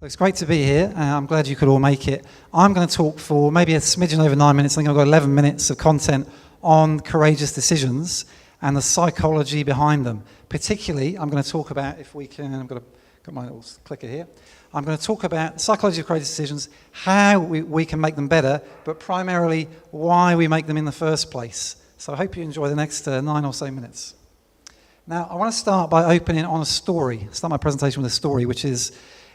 It's great to be here. I'm glad you could all make it. I'm going to talk for maybe a smidgen over 9 minutes. I think I've got 11 minutes of content on courageous decisions and the psychology behind them. Particularly, I'm going to talk about, if we can, got my little clicker here. I'm going to talk about psychology of courageous decisions, how we can make them better, but primarily why we make them in the first place. So I hope you enjoy the next 9 or so minutes. Now, I want to start by opening on a story. Start my presentation with a story, which is,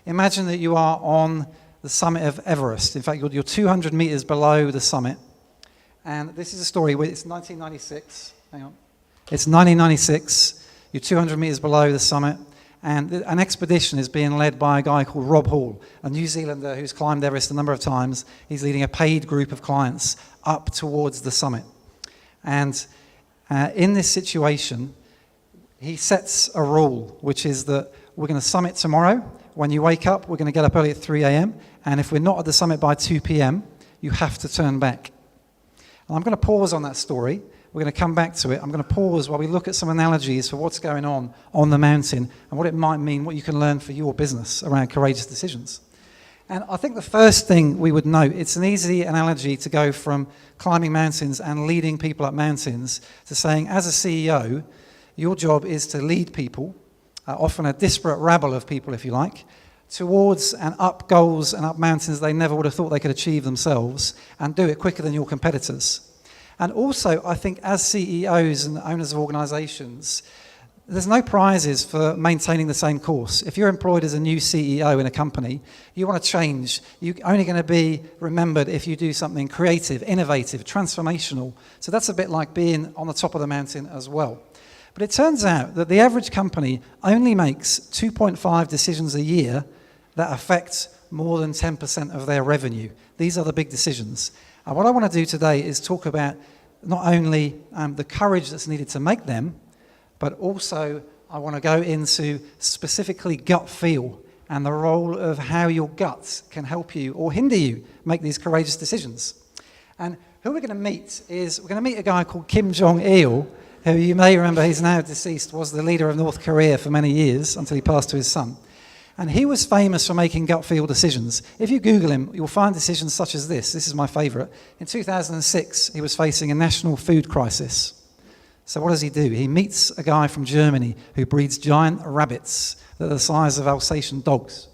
imagine that you are on the summit of Everest. In fact, you're 200 meters below the summit. And this is a story where it's 1996. Hang on. It's 1996. You're 200 meters below the summit. And an expedition is being led by a guy called Rob Hall, a New Zealander who's climbed Everest a number of times. He's leading a paid group of clients up towards the summit. And in this situation, he sets a rule, which is that we're going to summit tomorrow. When you wake up, we're going to get up early at 3 a.m. And if we're not at the summit by 2 p.m., you have to turn back. And I'm going to pause on that story. We're going to come back to it. I'm going to pause while we look at some analogies for what's going on the mountain and what it might mean, what you can learn for your business around courageous decisions. And I think the first thing we would note, it's an easy analogy to go from climbing mountains and leading people up mountains to saying, as a CEO, your job is to lead people, often a disparate rabble of people, if you like, towards and up goals and up mountains they never would have thought they could achieve themselves, and do it quicker than your competitors. And also, I think as CEOs and owners of organizations, there's no prizes for maintaining the same course. If you're employed as a new CEO in a company, you want to change. You're only going to be remembered if you do something creative, innovative, transformational. So that's a bit like being on the top of the mountain as well. But it turns out that the average company only makes 2.5 decisions a year that affect more than 10% of their revenue. These are the big decisions. And what I want to do today is talk about not only the courage that's needed to make them, but also I want to go into specifically gut feel and the role of how your guts can help you or hinder you make these courageous decisions. And who we're going to meet is, we're going to meet a guy called Kim Jong-il, who you may remember, he's now deceased, was the leader of North Korea for many years until he passed to his son. And he was famous for making gut feel decisions. If you Google him, you'll find decisions such as this. This is my favorite. In 2006, he was facing a national food crisis. So what does he do? He meets a guy from Germany who breeds giant rabbits that are the size of Alsatian dogs.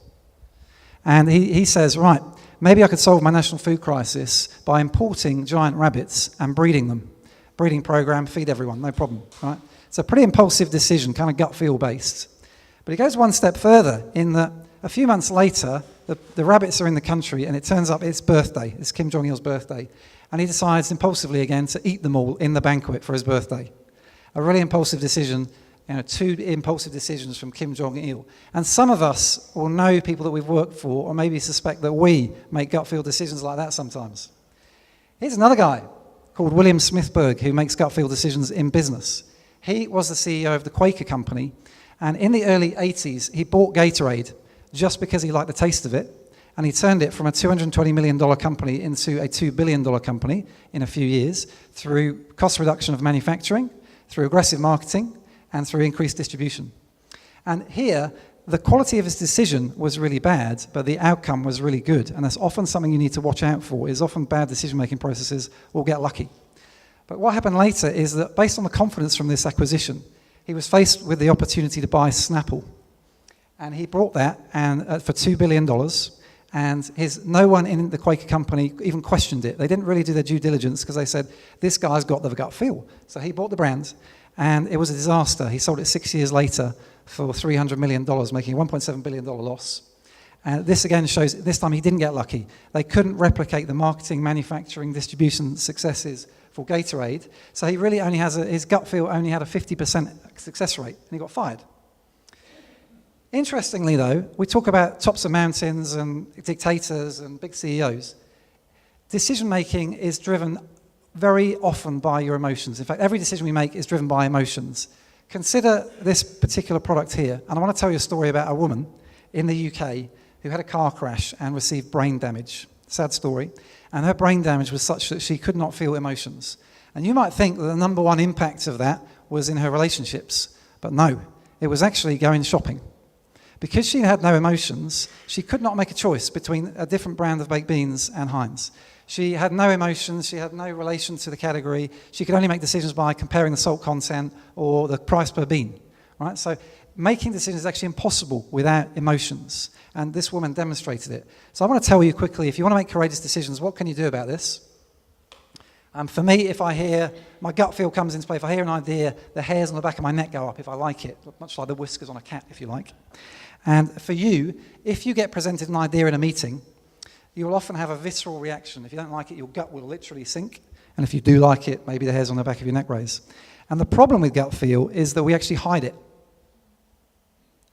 And he says, right, maybe I could solve my national food crisis by importing giant rabbits and breeding them. Breeding program, feed everyone, no problem, right? It's a pretty impulsive decision, kind of gut feel based. But he goes one step further in that a few months later, the rabbits are in the country and it turns up it's birthday, it's Kim Jong-il's birthday. And he decides impulsively again to eat them all in the banquet for his birthday. A really impulsive decision, 2 impulsive decisions from Kim Jong-il. And some of us will know people that we've worked for or maybe suspect that we make gut feel decisions like that sometimes. Here's another guy called William Smithberg, who makes gut feel decisions in business. He was the CEO of the Quaker Company, and in the early 80s, he bought Gatorade just because he liked the taste of it, and he turned it from a $220 million company into a $2 billion company in a few years through cost reduction of manufacturing, through aggressive marketing, and through increased distribution. And here, the quality of his decision was really bad, but the outcome was really good. And that's often something you need to watch out for, is often bad decision-making processes will get lucky. But what happened later is that based on the confidence from this acquisition, he was faced with the opportunity to buy Snapple. And he bought that for $2 billion, and no one in the Quaker Company even questioned it. They didn't really do their due diligence because they said, this guy's got the gut feel. So he bought the brand, and it was a disaster. He sold it 6 years later for $300 million, making a $1.7 billion loss. And this again shows, this time he didn't get lucky. They couldn't replicate the marketing, manufacturing, distribution successes for Gatorade. So he really only has his gut feel only had a 50% success rate, and he got fired. Interestingly though, we talk about tops of mountains and dictators and big CEOs. Decision making is driven very often by your emotions. In fact, every decision we make is driven by emotions. Consider this particular product here, and I want to tell you a story about a woman in the UK who had a car crash and received brain damage. Sad story. And her brain damage was such that she could not feel emotions. And you might think that the number one impact of that was in her relationships, but no, it was actually going shopping. Because she had no emotions, she could not make a choice between a different brand of baked beans and Heinz. She had no emotions, she had no relation to the category. She could only make decisions by comparing the salt content or the price per bean, right? So making decisions is actually impossible without emotions, and this woman demonstrated it. So I want to tell you quickly, if you want to make courageous decisions, what can you do about this? For me, if I hear, my gut feel comes into play, if I hear an idea, the hairs on the back of my neck go up if I like it, much like the whiskers on a cat, if you like. And for you, if you get presented an idea in a meeting, you will often have a visceral reaction. If you don't like it, your gut will literally sink. And if you do like it, maybe the hairs on the back of your neck raise. And the problem with gut feel is that we actually hide it.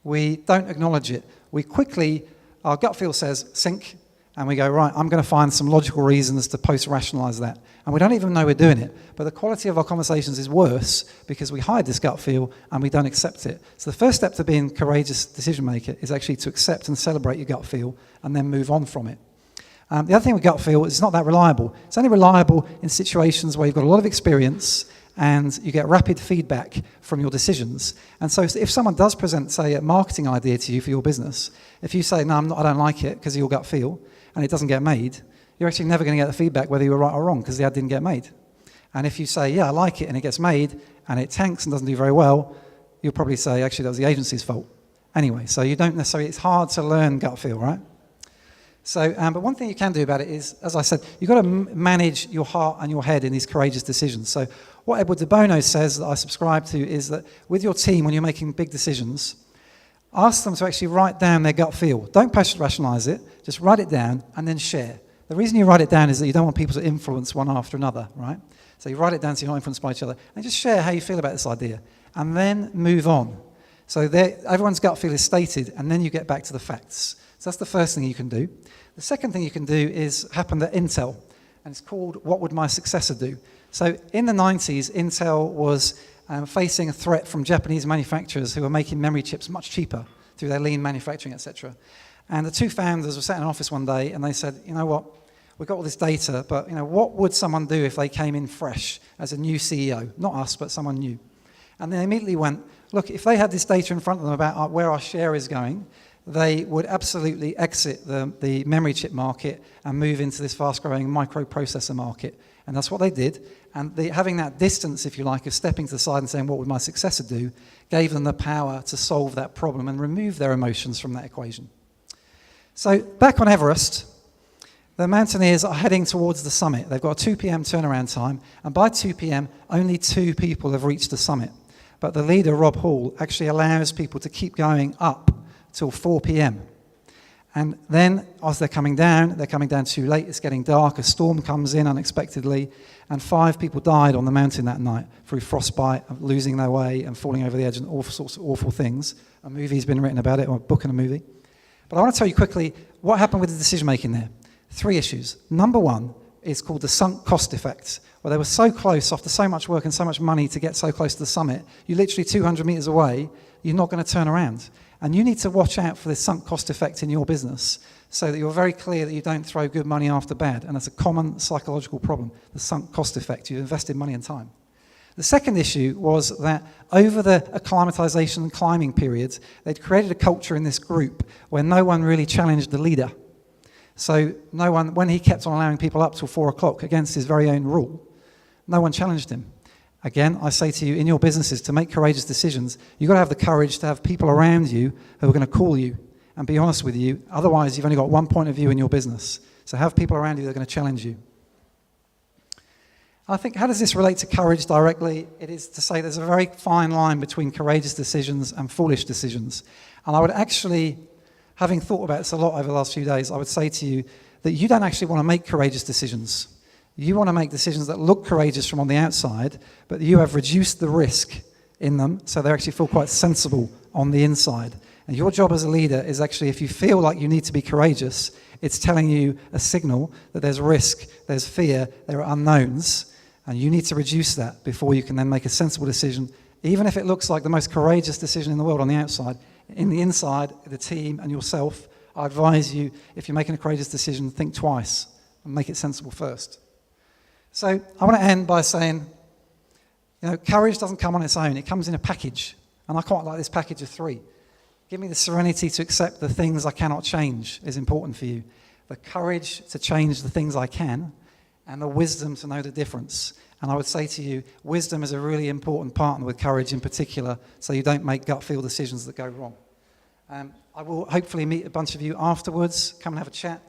We don't acknowledge it. We quickly, our gut feel says sink, and we go, right, I'm going to find some logical reasons to post-rationalize that. And we don't even know we're doing it. But the quality of our conversations is worse because we hide this gut feel and we don't accept it. So the first step to being a courageous decision maker is actually to accept and celebrate your gut feel and then move on from it. The other thing with gut feel is it's not that reliable. It's only reliable in situations where you've got a lot of experience and you get rapid feedback from your decisions. And so if someone does present, say, a marketing idea to you for your business, if you say, no, I don't like it because of your gut feel, and it doesn't get made, you're actually never going to get the feedback whether you were right or wrong because the ad didn't get made. And if you say, yeah, I like it, and it gets made, and it tanks and doesn't do very well, you'll probably say, actually, that was the agency's fault. Anyway, so you don't necessarily, it's hard to learn gut feel, right? So, but one thing you can do about it is, as I said, you've got to manage your heart and your head in these courageous decisions. So what Edward de Bono says that I subscribe to is that with your team, when you're making big decisions, ask them to actually write down their gut feel. Don't rationalize it, just write it down and then share. The reason you write it down is that you don't want people to influence one after another, right? So you write it down so you're not influenced by each other, and just share how you feel about this idea, and then move on. So everyone's gut feel is stated, and then you get back to the facts. So that's the first thing you can do. The second thing you can do is happened at Intel, and it's called What Would My Successor Do? So in the 90s, Intel was facing a threat from Japanese manufacturers who were making memory chips much cheaper through their lean manufacturing, etc. And the two founders were sat in an office one day, and they said, you know what, we've got all this data, but what would someone do if they came in fresh as a new CEO? Not us, but someone new. And they immediately went, look, if they had this data in front of them about where our share is going, they would absolutely exit the memory chip market and move into this fast-growing microprocessor market. And that's what they did. And having that distance, if you like, of stepping to the side and saying, what would my successor do, gave them the power to solve that problem and remove their emotions from that equation. So back on Everest, the mountaineers are heading towards the summit. They've got a 2 p.m. turnaround time, and by 2 p.m., only 2 people have reached the summit. But the leader, Rob Hall, actually allows people to keep going up till 4 p.m. And then, as they're coming down too late, it's getting dark, a storm comes in unexpectedly, and 5 people died on the mountain that night through frostbite, losing their way and falling over the edge and all sorts of awful things. A movie's been written about it, or a book and a movie. But I want to tell you quickly what happened with the decision-making there. 3 issues. Number 1 is called the sunk cost effect, where they were so close after so much work and so much money to get so close to the summit, you're literally 200 meters away, you're not going to turn around. And you need to watch out for this sunk cost effect in your business so that you're very clear that you don't throw good money after bad. And that's a common psychological problem, the sunk cost effect. You've invested money and time. The second issue was that over the acclimatization and climbing periods, they'd created a culture in this group where no one really challenged the leader. So no one, when he kept on allowing people up till 4 o'clock against his very own rule, no one challenged him. Again, I say to you, in your businesses, to make courageous decisions, you've got to have the courage to have people around you who are going to call you and be honest with you. Otherwise, you've only got one point of view in your business. So have people around you that are going to challenge you. I think, how does this relate to courage directly? It is to say there's a very fine line between courageous decisions and foolish decisions. And I would actually, having thought about this a lot over the last few days, I would say to you that you don't actually want to make courageous decisions. You want to make decisions that look courageous from on the outside, but you have reduced the risk in them, so they actually feel quite sensible on the inside. And your job as a leader is actually, if you feel like you need to be courageous, it's telling you a signal that there's risk, there's fear, there are unknowns, and you need to reduce that before you can then make a sensible decision, even if it looks like the most courageous decision in the world on the outside. In the inside, the team and yourself, I advise you, if you're making a courageous decision, think twice and make it sensible first. So I want to end by saying, courage doesn't come on its own. It comes in a package. And I quite like this package of 3. Give me the serenity to accept the things I cannot change is important for you. The courage to change the things I can, and the wisdom to know the difference. And I would say to you, wisdom is a really important partner with courage in particular, so you don't make gut feel decisions that go wrong. I will hopefully meet a bunch of you afterwards. Come and have a chat.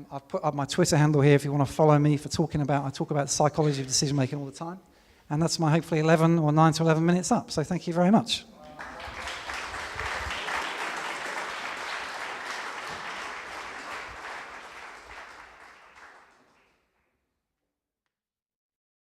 I've put up my Twitter handle here if you want to follow me for I talk about the psychology of decision making all the time. And that's my hopefully 11 or 9 to 11 minutes up. So thank you very much.